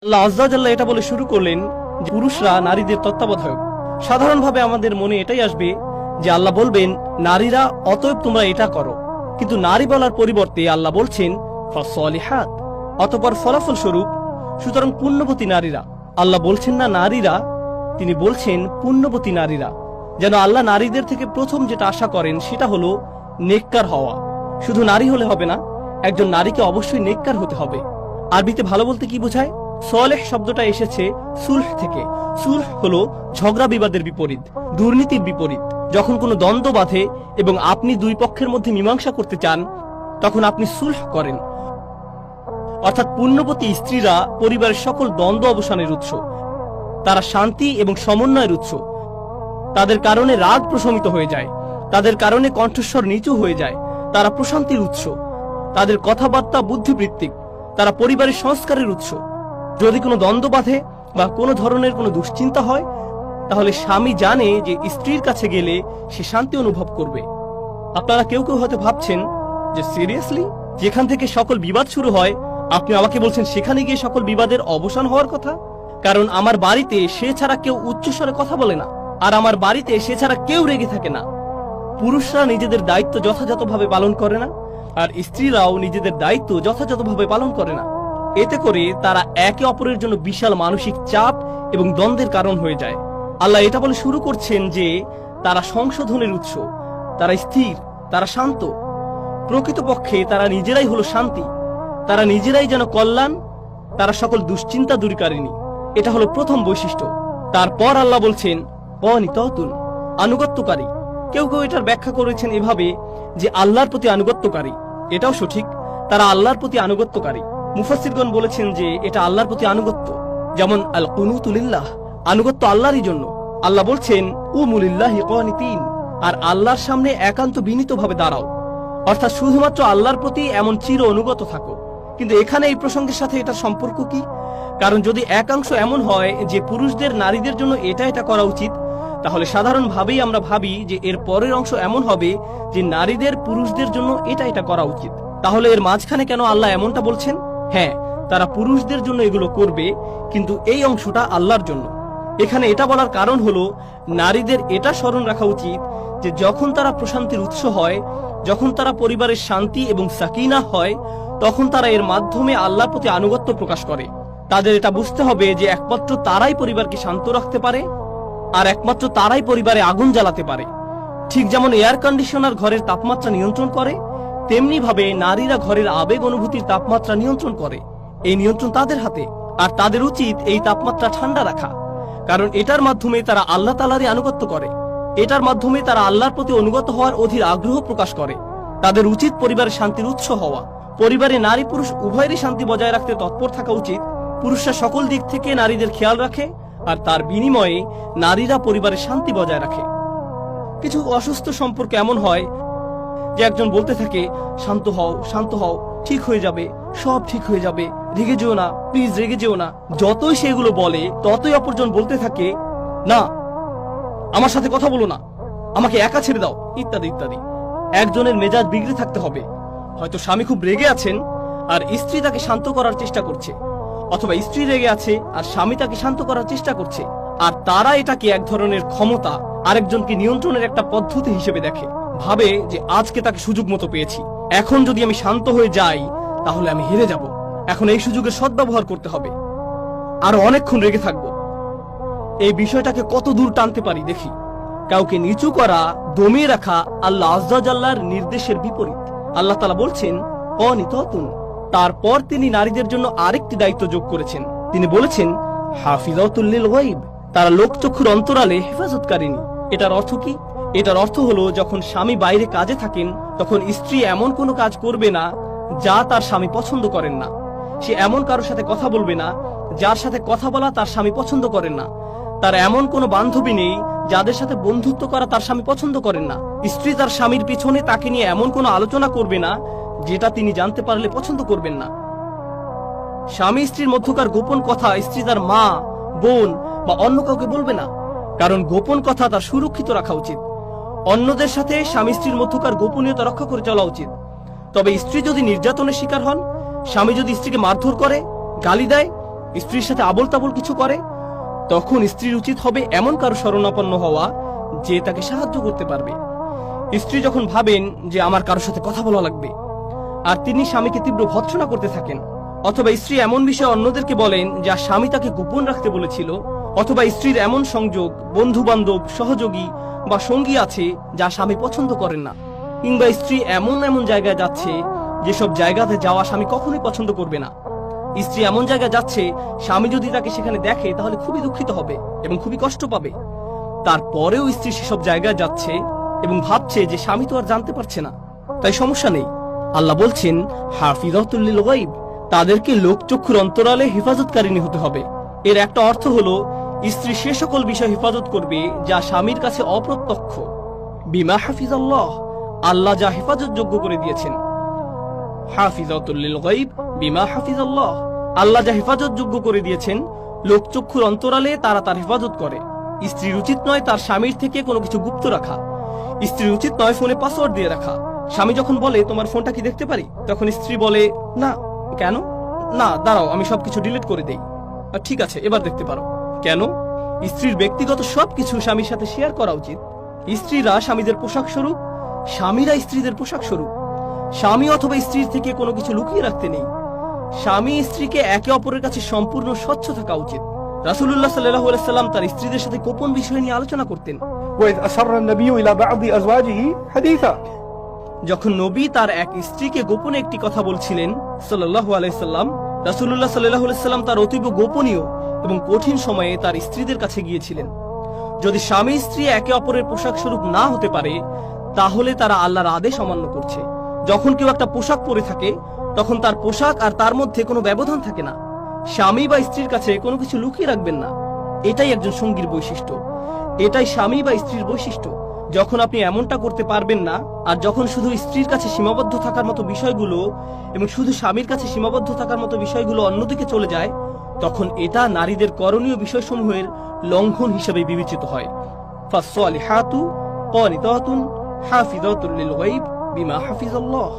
আল্লাহ আজ্জা ওয়া জাল্লা এটা বলে শুরু করলেন যে পুরুষরা নারীদের তত্ত্বাবধায়ক। সাধারণভাবে আমাদের মনে এটাই আসবে যে আল্লাহ বলবেন নারীরা অতএব তোমরা এটা করো, কিন্তু নারী বলার পরিবর্তে আল্লাহ বলছেন ফাসলিহাত, অতঃপর ফলাফল স্বরূপ সুতরাং পুণ্যবতী নারীরা। আল্লাহ বলছেন না নারীরা, তিনি বলছেন পুণ্যবতী নারীরা। যেন আল্লাহ নারীদের থেকে প্রথম যেটা আশা করেন সেটা হলো নেককার হওয়া। শুধু নারী হলে হবে না, একজন নারীকে অবশ্যই নেককার হতে হবে। আরবিতে ভালো বলতে কি বোঝায়? সলেহ শব্দটা এসেছে সুলহ থেকে। সুলহ হলো ঝগড়া বিবাদের বিপরীত, দুর্নীতির বিপরীত। যখন কোনো দ্বন্দ্ব বাধে এবং আপনি দুই পক্ষের মধ্যে মীমাংসা করতে চান, তখন আপনি সুলহ করেন। অর্থাৎ পুণ্যবতী স্ত্রীরা পরিবারের সকল দ্বন্দ্ব অবসানের উৎস, তারা শান্তি এবং সমন্বয়ের উৎস। তাদের কারণে রাগ প্রশমিত হয়ে যায়, তাদের কারণে কণ্ঠস্বর নিচু হয়ে যায়। তারা প্রশান্তির উৎস, তাদের কথাবার্তা বুদ্ধিবৃত্তিক, তারা পরিবারের সংস্কারের উৎস। যদি কোনো দ্বন্দ্ব বাধে বা কোনো ধরনের কোনো দুশ্চিন্তা হয়, তাহলে স্বামী জানে যে স্ত্রীর কাছে গেলে সে শান্তি অনুভব করবে। আপনারা কেউ কেউ হয়তো ভাবছেন যে সিরিয়াসলি, যেখান থেকে সকল বিবাদ শুরু হয় আপনি আমাকে বলছেন সেখানে গিয়ে সকল বিবাদের অবসান হওয়ার কথা? কারণ আমার বাড়িতে সে ছাড়া কেউ উচ্চস্বরে কথা বলে না, আর আমার বাড়িতে সে ছাড়া কেউ রেগে থাকে না। পুরুষরা নিজেদের দায়িত্ব যথাযথভাবে পালন করে না, আর স্ত্রীরাও নিজেদের দায়িত্ব যথাযথভাবে পালন করে না। এতে করে তারা একে অপরের জন্য বিশাল মানসিক চাপ এবং দ্বন্দ্বের কারণ হয়ে যায়। আল্লাহ এটা বলে শুরু করছেন যে তারা সংশোধনের উৎস, তারা স্থির, তারা শান্ত। প্রকৃতপক্ষে তারা নিজেরাই হলো শান্তি, তারা নিজেরাই যেন কল্যাণ, তারা সকল দুশ্চিন্তা দূরীকারিণী। এটা হলো প্রথম বৈশিষ্ট্য। তারপর আল্লাহ বলছেন অনিততুন, আনুগত্যকারী। কেউ কেউ এটার ব্যাখ্যা করেছেন এভাবে যে আল্লাহর প্রতি আনুগত্যকারী। এটাও সঠিক, তারা আল্লাহর প্রতি আনুগত্যকারী। মুফাসসিরগণ বলেছেন যে এটা আল্লাহর প্রতি আনুগত্য। যেমন আল কুনুতু লিল্লাহ, আনুগত্য আল্লাহরই জন্য। আল্লাহ বলছেন উমুলিল্লাহি কানিতিন, আর আল্লাহর সামনে একান্ত বিনীতভাবে দাঁড়াও। অর্থাৎ শুধুমাত্র আল্লাহর প্রতি এমন চির অনুগত থাকো। কিন্তু এখানে এই প্রসঙ্গের সাথে এটার সম্পর্ক কি? কারণ যদি একাংশ এমন হয় যে পুরুষদের নারীদের জন্য এটা করা উচিত, তাহলে সাধারণভাবেই আমরা ভাবি যে এর পরের অংশ এমন হবে যে নারীদের পুরুষদের জন্য এটা করা উচিত। তাহলে এর মাঝখানে কেন আল্লাহ এমনটা বলছেন? হ্যাঁ, তারা পুরুষদের জন্য এগুলো করবে, কিন্তু এই অংশটা আল্লাহর জন্য। এখানে এটা বলার কারণ হলো নারীদের এটা স্মরণ রাখা উচিত যে যখন তারা প্রশান্তির উৎস হয়, যখন তারা পরিবারের শান্তি এবং সাকিনা হয়, তখন তারা এর মাধ্যমে আল্লাহর প্রতি আনুগত্য প্রকাশ করে। তাদের এটা বুঝতে হবে যে একমাত্র তারাই পরিবারকে শান্ত রাখতে পারে, আর একমাত্র তারাই পরিবারে আগুন জ্বালাতে পারে। ঠিক যেমন এয়ার কন্ডিশনার ঘরের তাপমাত্রা নিয়ন্ত্রণ করে, তেমনি ভাবে নারীরা ঘরের আবেগ অনুভূতির তাপমাত্রা নিয়ন্ত্রণ করে। এই নিয়ন্ত্রণ তাদের হাতে, আর তাদের উচিত এই তাপমাত্রা ঠান্ডা রাখা। কারণ এটার মাধ্যমে তারা আল্লাহ তাআলারই আনুগত্য করে, এটার মাধ্যমে তারা আল্লাহর প্রতি অনুগত হওয়ার অধীর আগ্রহ প্রকাশ করে। তাদের উচিত পরিবারের শান্তির উৎস হওয়া। পরিবারে নারী পুরুষ উভয়েরই শান্তি বজায় রাখতে তৎপর থাকা উচিত। পুরুষরা সকল দিক থেকে নারীদের খেয়াল রাখে, আর তার বিনিময়ে নারীরা পরিবারের শান্তি বজায় রাখে। কিছু অসুস্থ সম্পর্ক এমন হয় যে একজন বলতে থাকে শান্ত হও, শান্ত হও, ঠিক হয়ে যাবে, সব ঠিক হয়ে যাবে, রেগে যেও না, প্লিজ রেগে যেও না। যতই সেগুলো বলে ততই অপরজন বলতে থাকে না, আমার সাথে কথা বলো না, আমাকে একা ছেড়ে দাও, ইত্যাদি ইত্যাদি। একজনের মেজাজ বিগড়ে থাকতে হবে। হয়তো স্বামী খুব রেগে আছেন আর স্ত্রী তাকে শান্ত করার চেষ্টা করছে, অথবা স্ত্রী রেগে আছে আর স্বামী তাকে শান্ত করার চেষ্টা করছে, আর তারা এটাকে এক ধরনের ক্ষমতা, আরেকজনকে নিয়ন্ত্রণের একটা পদ্ধতি হিসেবে দেখে। ভাবে যে আজকে তাকে সুযোগ মতো পেয়েছি, এখন যদি আমি শান্ত হয়ে যাই তাহলে আমি হেরে যাব। এখন এই সুযোগের সদ্ব্যবহার করতে হবে, আরো অনেকক্ষণ রেগে থাকবো। এই বিষয়টাকে কত দূর টানতে পারি দেখি। কাউকে নিচু করা, দমিয়ে রাখা আল্লাহ আজ্জা ওয়া জাল্লার নির্দেশের বিপরীত। আল্লাহ তাআলা বলছেন অনিততুন। তারপর তিনি নারীদের জন্য আরেকটি দায়িত্ব যোগ করেছেন। তিনি বলেছেন হাফিজাতুল লিল গায়ব, তারা লোকচক্ষুর অন্তরালে হেফাজতকারিনী। এটার অর্থ কি? এটার অর্থ হলো যখন স্বামী বাইরে কাজে থাকেন, তখন স্ত্রী এমন কোনো কাজ করবে না যা তার স্বামী পছন্দ করেন না। সে এমন কারোর সাথে কথা বলবে না যার সাথে কথা বলা তার স্বামী পছন্দ করেন না। তার এমন কোনো বান্ধবী নেই যাদের সাথে বন্ধুত্ব করা তার স্বামী পছন্দ করেন না। স্ত্রী তার স্বামীর পিছনে তাকে নিয়ে এমন কোনো আলোচনা করবে না যেটা তিনি জানতে পারলে পছন্দ করবেন না। স্বামী স্ত্রীর মধ্যকার গোপন কথা স্ত্রী তার মা, বোন বা অন্য কাউকে বলবে না, কারণ গোপন কথা তার সুরক্ষিত রাখা উচিত। অন্যদের সাথে স্বামী স্ত্রীর মধ্যকার গোপনীয়তা রক্ষা করে চলা উচিত। তবে স্ত্রী যদি নির্যাতনের শিকার হন, স্বামী যদি স্ত্রীকে মারধর করে, গালি দেয়, স্ত্রীর সাথে আবল তাবল কিছু করে, তখন স্ত্রীর উচিত হবে এমন কারো শরণাপন্ন হওয়া যে তাকে সাহায্য করতে পারবে। স্ত্রী যখন ভাবেন যে আমার কারোর সাথে কথা বলা লাগবে, আর তিনি স্বামীকে তীব্র ভৎসনা করতে থাকেন, অথবা স্ত্রী এমন বিষয়ে অন্যদেরকে বলেন যা স্বামী তাকে গোপন রাখতে বলেছিল, অথবা স্ত্রীর এমন সংযোগ, বন্ধু বান্ধব, সহযোগী বা সঙ্গী আছে যা স্বামী পছন্দ করেন না, কিংবা স্ত্রী এমন এমন জায়গায় যাচ্ছে যেসব জায়গাতে যাওয়া স্বামী কখনোই পছন্দ করবে না। স্ত্রী এমন জায়গায় যাচ্ছে, স্বামী যদি তাকে সেখানে দেখে তাহলে খুবই দুঃখিত হবে এবং খুবই কষ্ট পাবে। তারপরেও স্ত্রী সেসব জায়গায় যাচ্ছে এবং ভাবছে যে স্বামী তো আর জানতে পারছে না, তাই সমস্যা নেই। আল্লাহ বলছেন হাফিজাতুল লিল গায়ব, তাদেরকে লোকচক্ষুর অন্তরালে হেফাজতকারিনী হতে হবে। এর একটা অর্থ হলো স্ত্রী সে সকল বিষয় হেফাজত করবে যা স্বামীর কাছে অপ্রত্যক্ষ। বিমা হাফিজাল্লাহ, আল্লাহ যা হেফাজত যোগ্য করে দিয়েছেন। হাফিজাতুল লিল গায়ব বিমা হাফিজাল্লাহ, আল্লাহ যা হেফাজত যোগ্য করে দিয়েছেন, লোকচক্ষুর অন্তরালে তারা তার হেফাজত করে। স্ত্রীর উচিত নয় তার স্বামীর থেকে কোনো কিছু গুপ্ত রাখা। স্ত্রীর উচিত নয় ফোনে পাসওয়ার্ড দিয়ে রাখা। স্বামী যখন বলে তোমার ফোনটা কি দেখতে পারি, তখন স্ত্রী বলে না। কেন? না, দাঁড়াও আমি সবকিছু ডিলিট করে দেই। ঠিক আছে, এবার দেখতে পারো। কেন? স্ত্রীর ব্যক্তিগত সবকিছু স্বামীর সাথে শেয়ার করা উচিত। স্ত্রীরা স্বামীদের পোশাক স্বরূপ, স্বামীরা স্ত্রীদের পোশাক স্বরূপ। স্বামী অথবা স্ত্রীর থেকে কোনো কিছু লুকিয়ে রাখতে নেই। স্বামী স্ত্রীকে একে অপরের কাছে সম্পূর্ণ স্বচ্ছ থাকা উচিত। রাসূলুল্লাহ সাল্লাল্লাহু আলাইহি সাল্লাম তার স্ত্রীদের সাথে গোপন বিষয় নিয়ে আলোচনা করতেন। وإذ أسر النبي إلى بعض أزواجه حديثا, যখন নবী তার এক স্ত্রীকে গোপনে একটি কথা বলছিলেন সাল্লাল্লাহু আলাইহি সাল্লাম, রাসূলুল্লাহ সাল্লাল্লাহু আলাইহি সাল্লাম তার অতীব গোপনীয় এবং কঠিন সময়ে তার স্ত্রীদের কাছে গিয়েছিলেন। যদি স্বামী স্ত্রী একে অপরের পোশাক স্বরূপ না হতে পারে, তাহলে তারা আল্লাহর আদেশ অমান্য করছে। যখন কেউ একটা পোশাক পরে থাকে, তখন তার পোশাক আর তার মধ্যে কোনো ব্যবধান থাকে না। স্বামী বা স্ত্রীর কাছে কোনো কিছু লুকিয়ে রাখবেন না। এটাই একজন সঙ্গীর বৈশিষ্ট্য, এটাই স্বামী বা স্ত্রীর বৈশিষ্ট্য। যখন আপনি এমনটা করতে পারবেন না, আর যখন শুধু স্ত্রীর কাছে সীমাবদ্ধ থাকার মতো বিষয়গুলো এবং শুধু স্বামীর কাছে সীমাবদ্ধ থাকার মতো বিষয়গুলো অন্যদিকে চলে যায়, তখন এটা নারীদের করণীয় বিষয়সমূহের লঙ্ঘন হিসেবে বিবেচিত হয়। ফাসসালিহাতু ক্বানিতাতুন হাফিজাতুল লিল গায়ব বিমা হাফিজাল্লাহ।